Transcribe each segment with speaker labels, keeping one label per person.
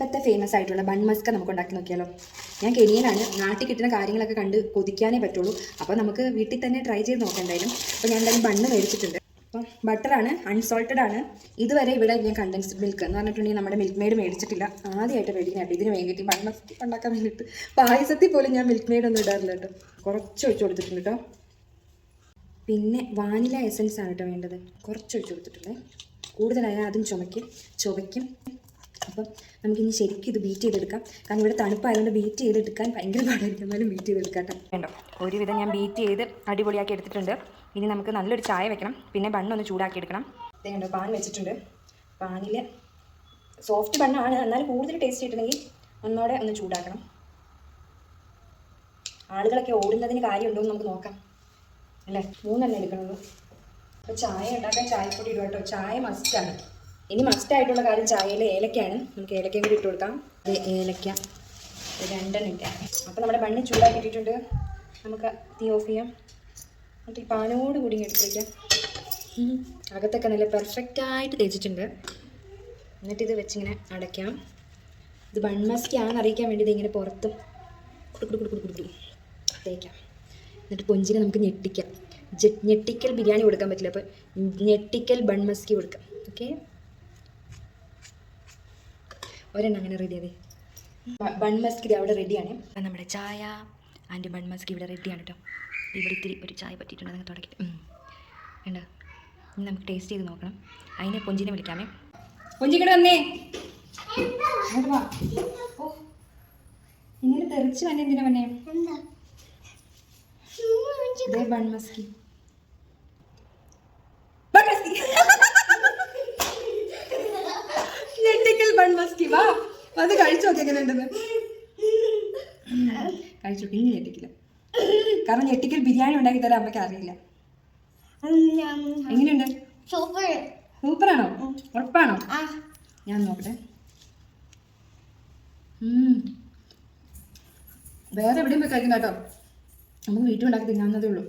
Speaker 1: ഇവിടുത്തെ ഫേമസ് ആയിട്ടുള്ള bun Musca നമുക്ക് ഉണ്ടാക്കി നോക്കിയാലോ. ഞാൻ കെനിയനാണ്, നാട്ടിൽ കിട്ടുന്ന കാര്യങ്ങളൊക്കെ കണ്ട് കൊതിക്കാനേ പറ്റുള്ളൂ. അപ്പോൾ നമുക്ക് വീട്ടിൽ തന്നെ ട്രൈ ചെയ്ത് നോക്കാം എന്തായാലും. അപ്പോൾ ഞാൻ എന്തായാലും ബണ്ണ് മേടിച്ചിട്ടുണ്ട്. അപ്പം ബട്ടറാണ്, അൺസോൾട്ടഡ് ആണ്. ഇതുവരെ ഇവിടെ ഞാൻ കണ്ടൻസ്ഡ് മിൽക്ക് എന്ന് പറഞ്ഞിട്ടുണ്ടെങ്കിൽ നമ്മുടെ മിൽക്ക് മെയ്ഡ് മേടിച്ചിട്ടില്ല, ആദ്യമായിട്ട് മേടിക്കാനായിട്ട്. ഇതിന് വേണ്ടിയിട്ട് ബൺ മസ്ക ഉണ്ടാക്കാൻ വേണ്ടിയിട്ട് പായസത്തിൽ പോലും ഞാൻ മിൽക്ക് മെയ്ഡ് ഒന്നും ഇടാറില്ല കേട്ടോ. കുറച്ച് ഒഴിച്ച് കൊടുത്തിട്ടുണ്ട് കേട്ടോ. പിന്നെ വാനില എസൻസ് ആണ് കേട്ടോ വേണ്ടത്, കുറച്ച് ഒഴിച്ച് കൊടുത്തിട്ടുണ്ട്. കൂടുതലായാൽ അതും ചുവയ്ക്കും. അപ്പം നമുക്കിനി ശരിക്കും ഇത് ബീറ്റ് ചെയ്തെടുക്കാം. കാരണം ഇവിടെ തണുപ്പായതുകൊണ്ട് ബീറ്റ് ചെയ്തെടുക്കാൻ ഭയങ്കര പാടായിരിക്കും, എന്നാലും ബീറ്റ് ചെയ്തെടുക്കാം കേട്ടോ. വേണ്ടോ, ഒരുവിധം ഞാൻ ബീറ്റ് ചെയ്ത് അടിപൊളിയാക്കി എടുത്തിട്ടുണ്ട്. ഇനി നമുക്ക് നല്ലൊരു ചായ വെക്കണം, പിന്നെ ബണ്ണൊന്ന് ചൂടാക്കി എടുക്കണം. വേണ്ടോ, പാൻ വെച്ചിട്ടുണ്ട്. പാനിൽ സോഫ്റ്റ് ബണ്ണാണ്, എന്നാൽ കൂടുതൽ ടേസ്റ്റ് കിട്ടണമെങ്കിൽ ഒന്നോടെ ഒന്ന് ചൂടാക്കണം. ആളുകളൊക്കെ ഓടുന്നതിന് കാര്യമുണ്ടോ എന്ന് നമുക്ക് നോക്കാം അല്ലേ. 3 എടുക്കണുള്ളൂ. അപ്പോൾ ചായ ഉണ്ടാക്കാൻ ചായപ്പൊടി ഇടുക കേട്ടോ. ചായ മസ്റ്റാണ്. ഇനി മസ്റ്റായിട്ടുള്ള കാര്യം ചായയിൽ ഏലക്കയാണ്. നമുക്ക് ഏലക്കയും കൂടി ഇട്ട് കൊടുക്കാം. ഏലക്ക 2 ഇട്ടാം. അപ്പോൾ നമ്മുടെ ബണ്ണ് ചൂടാക്കിയിട്ടുണ്ട്. നമുക്ക് തീ ഓഫ് ചെയ്യാം. എന്നിട്ട് ഈ പാനോട് കൂടി എടുത്ത് വയ്ക്കാം. അകത്തൊക്കെ നല്ല പെർഫെക്റ്റായിട്ട് തേച്ചിട്ടുണ്ട്. എന്നിട്ടിത് വെച്ചിങ്ങനെ അടയ്ക്കാം. ഇത് ബൺ മസ്കാണെന്ന് അറിയിക്കാൻ വേണ്ടി ഇതിങ്ങനെ പുറത്തും കുടുക്കുടി തേക്കാം. എന്നിട്ട് പൊഞ്ചിനെ നമുക്ക് ഞെട്ടിക്കാം. ഞെട്ടിക്കൽ ബിരിയാണി കൊടുക്കാൻ പറ്റില്ല, അപ്പോൾ ഞെട്ടിക്കൽ ബൺ മസ്കി കൊടുക്കാം. ഓക്കെ, ഒരെണ്ണം അങ്ങനെ റെഡി അതെ. ബൺ മസ്കി അവിടെ റെഡിയാണ്. നമ്മുടെ ചായ ആൻഡ് ബൺ മസ്കി ഇവിടെ റെഡിയാണ് കേട്ടോ. ഇവിടെ ഇത്തിരി ഒരു ചായ പറ്റിയിട്ടുണ്ട്, നിങ്ങൾ തുടക്കിയിട്ട് വേണ്ട. ഇനി നമുക്ക് ടേസ്റ്റ് ചെയ്ത് നോക്കണം. അതിനെ പൊഞ്ചിനെ വിളിക്കാമേ. പൊഞ്ചിക്കടെ വന്നേ. ഓ, ഇങ്ങനെ തെറിച്ച് വന്നെ എന്തിനാ വന്നേ? ബൺ മസ്കി ഞെട്ടിക്കൽ ബൺ മസ്കി. വാ, അത് കഴിച്ചു നോക്കി എങ്ങനെ ഉണ്ടെന്ന്. കഴിച്ചു നോക്കി. ഇനി ഞെട്ടിക്കില്ല, കാരണം ഞെട്ടിക്കൽ ബിരിയാണി ഉണ്ടാക്കി തരാൻ അമ്മയ്ക്ക് അറിയില്ല. എങ്ങനെയുണ്ട്? സൂപ്പറാണോ? ഉറപ്പാണോ? ഞാൻ നോക്കട്ടെ. വേറെ എവിടെയും പോയി കഴിക്കുന്ന കേട്ടോ, നമുക്ക് വീട്ടിലുണ്ടാക്കി തിന്നാവുന്നതേ ഉള്ളൂ.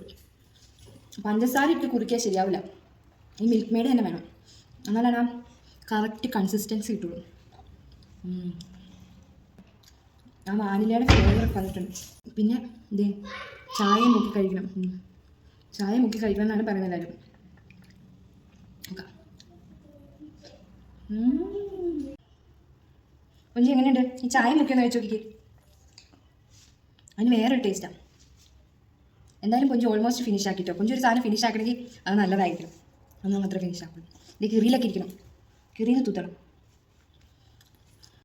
Speaker 1: പഞ്ചസാര ഇട്ട് കുറിക്കാൻ ശരിയാവില്ല, ഈ മിൽക്ക് മെയ്ഡ് തന്നെ വേണം, എന്നാലാണ് ആ കറക്റ്റ് കൺസിസ്റ്റൻസി കിട്ടുള്ളൂ. ആ വാനിലയുടെ ഫ്ലേവർ വന്നിട്ടുണ്ട്. പിന്നെ ഇതേ ചായ മുക്കി കഴിക്കണം. ചായ മുക്കി കഴിക്കണം എന്നാണ് പറയുന്നത് എല്ലാവരും. കൊഞ്ചി എങ്ങനെയുണ്ട്? ഈ ചായ മുക്കിയൊന്ന് കഴിച്ചു നോക്കിക്കേ, അതിന് വേറൊരു ടേസ്റ്റാണ്. എന്തായാലും കൊഞ്ച് ഓൾമോസ്റ്റ് ഫിനിഷ് ആക്കിട്ടോ. കൊഞ്ചൊരു സാധനം ഫിനിഷ് ആക്കണമെങ്കിൽ അത് നല്ലതായിരിക്കണം. അന്ന് മാത്രമേ ഫിനിഷ് ആക്കുള്ളൂ. ഇത് കിറിയിലൊക്കെ ഇരിക്കണം, കിറിയിൽ തൂത്തണം.